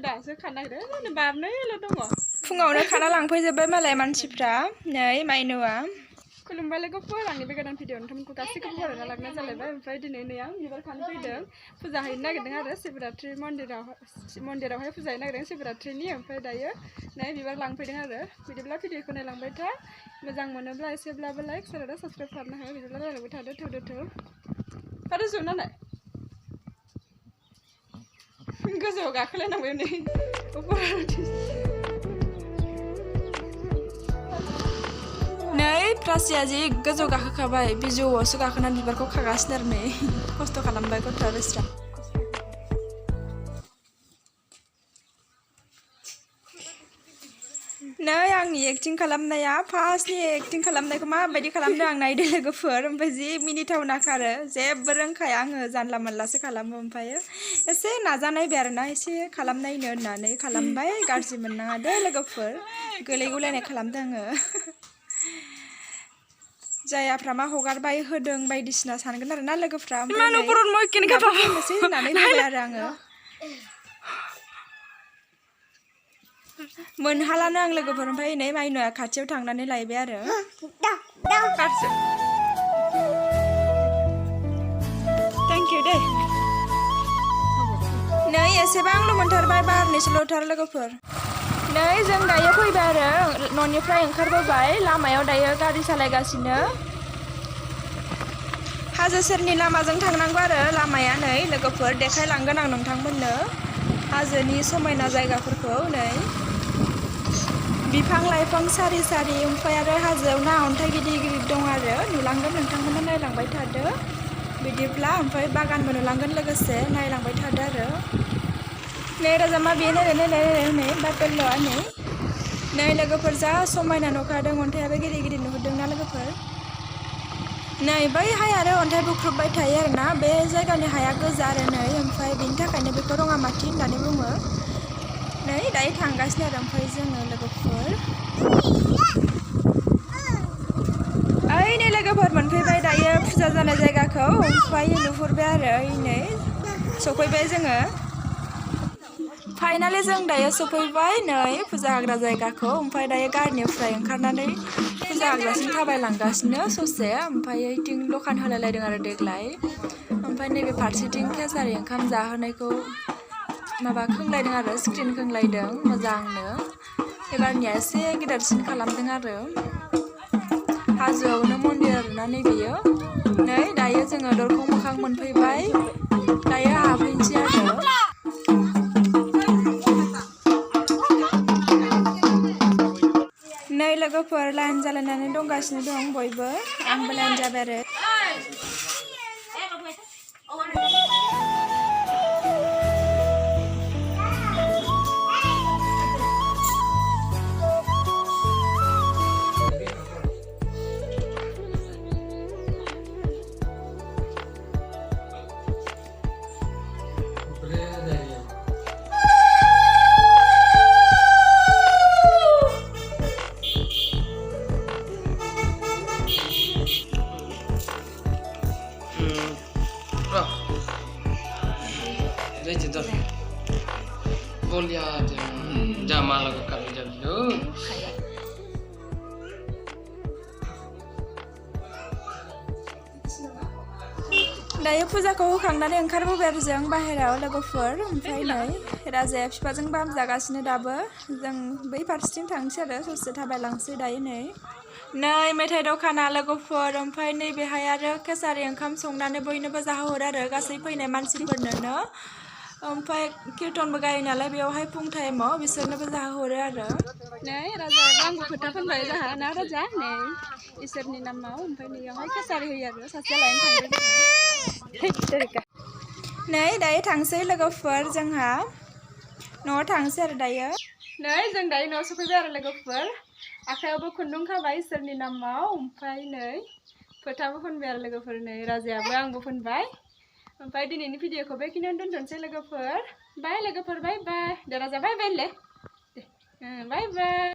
दासो खानो नागिरदों बारनैल' दङ फुङावनो खाना लांफैजोब्बाय मालाय मानसिफ्रा नै माइनुआ खुलुमबाय लोगोफोर आंनि बे गोदान भिडिअ नोंथांमोनखौ गासैखौबो बरायना लाबोनाय जालायबाय ओमफ्राय दिनै नै आं बिबार खानो फैदों फुजा हैनो नागिरदों आरो शिवरात्रि मन्दिरावहाय फुजा हैनो नागिरदों शिवरात्रिनि ओमफ्राय दायो नै बिबार लांफैदों आरो बिदिब्ला भिडिअखौ नायलांबाय था मोजां मोनोब्ला एसेब्लाबो लाइक शेयार आरो साबस्क्राइब खालामनो हायो बिदिब्ला रायलायबाय थादो थौ आरो जुनानै गोजौआव गाखोलायनांबाय नै नै प्रासिया जि गोजौ गाखोखाबाय बिजौआवसो गाखोनानै बिबारखौ खागासिनो आरो नै खस्थ' खालामबाय गथ'आ बेस्रा नै आंनि एक्टिं खालामनाया फार्स्टनि एक्टिं खालामनायखौ माबायदि खालामदों आं नायदो लोगोफोर ओमफ्राय जि मिनिथावना खारो जेबो रोंखाया आङो जानला मोनलासो खालामो ओमफ्राय एसे नाजानायबाय आरोना एसे खालामनायनो होननानै खालामबाय गाज्रि मोननाङा दे लोगोफोर गोलैगुलायनाय खालामदों आङो जायाफ्रा मा हगारबाय होदों बायदिसिना सानगोन आरोना लोगोफ्रा ओमफ्राय होननानै होबाय आरो आङो मोनहालानो आं लोगोफोर ओमफ्राय नै माइनुआ खाथियाव थांनानै लायबाय आरो थेंक इउ दे नै एसेबांल' मोनथारबाय बारनैसोल'थार लोगोफोर नै जों दायो फैबाय आरो न'निफ्राय ओंखारबोबाय लामायाव दायो गारि सालायगासिनो हाजो सेरनि लामाजों थांनांगौ आरो लामाया नै लोगोफोर देखायलांगोन आं नोंथांमोननो हाजोनि समायना जायगाफोरखौ नै बिफां लाइफां सारि सारि ओमफ्राय आरो हाजोआव ना अन्थाइ गिदिर गिदिर दं आरो नुलांगोन नोंथांमोना नायलांबाय थादो बिदिब्ला ओमफ्राय बागानबो नुलांगोन लोगोसे नायलांबाय थादो आरो नै राजामा बे नै बापेल्ल'आ नै लोगोफोर जा समायना नुखादों अन्थाइयाबो गिदिर गिदिर नुहुरदोंना लोगोफोर नै बैहाय आरो अन्थाइ बुख्रुबबाय थायो आरोना बे जायगानि हाया गोजा आरो नै ओमफ्राय बेनि थाखायनो बेखौ रङामाटि होननानै बुङो नै दायो थांगासिनो आरो ओमफ्राय जोङो लोगोफोर ओइ नै लोगोफोर मोनफैबाय दायो फुजा जानाय जायगाखौ ओमफ्राय नुहुरबाय आरो नै सफैबाय जोङो फाइनालि जों दायो सफैबाय नै फुजा होग्रा जायगाखौ ओमफ्राय दायो गारिनिफ्राय ओंखारनानै फुजा होग्रासिम थाबायलांगासिनो ससे ओमफ्राय ओइथिं दखान होलायलायदों आरो देग्लाय ओमफ्राय नैबे फारसेथिं केसारि ओंखाम जाहोनायखौ माबा खोंलायदों आरो स्क्रिन खोंलायदों मोजांनो एबारनिया एसे गिदिरसिन खालामदों आरो हाजोआवनो मन्दिर आरोना नैबेयो नै दायो जोङो दरखं मोखां मोनफैबाय दायो हाबहैनोसै आरो नै लोगोफोर लाइन जालायनानै दंगासिनो दं बयबो आंबो लाइन जाबाय आरो दायो फुजाखौ होखांनानै ओंखारबोबाय आरो जों बाहेरायाव लोगोफोर ओमफ्राय नै राजाया बिफाजों बाम जागासिनो दाबो जों बै फारसेथिं थांसै आरो ससे थाबायलांसै दायो नै मेथाइ दखाना लोगोफोर ओमफ्राय नैबेहाय आरो केसारि ओंखाम संनानै बयनोबो जाहोहरो आरो गासै फैनाय मानसिफोरनोनो ओमफ्राय कीर्तनबो गायो नालाय बेयावहाय फुं टाइमाव बिसोरनोबो जाहोहरो आरो नै राजा आंबो खोथा फोनबाय जोंहा ना राजा नै इसोरनि नामाव ओमफ्राय नैयावहाय केसारि होयो आरो सासेया लायनो थांदों नै दायो थांसै लोगोफोर जोंहा न'आव थांसै आरो दायो नै जों दायो न'आव सफैबाय आरो लोगोफोर आखायावबो खुन्दुं खाबाय इसोरनि नामाव ओमफ्राय नै फोथाबो फोनबाय आरो लोगोफोर नै राजायाबो आंबो फोनबाय ओमफ्राय दिनैनि भिडिअखौ बेखिनियावनो दोनथ'नोसै लोगोफोर बाय लोगोफोर बाय बाय दे राजा बाय बाय ले दे बाय बाय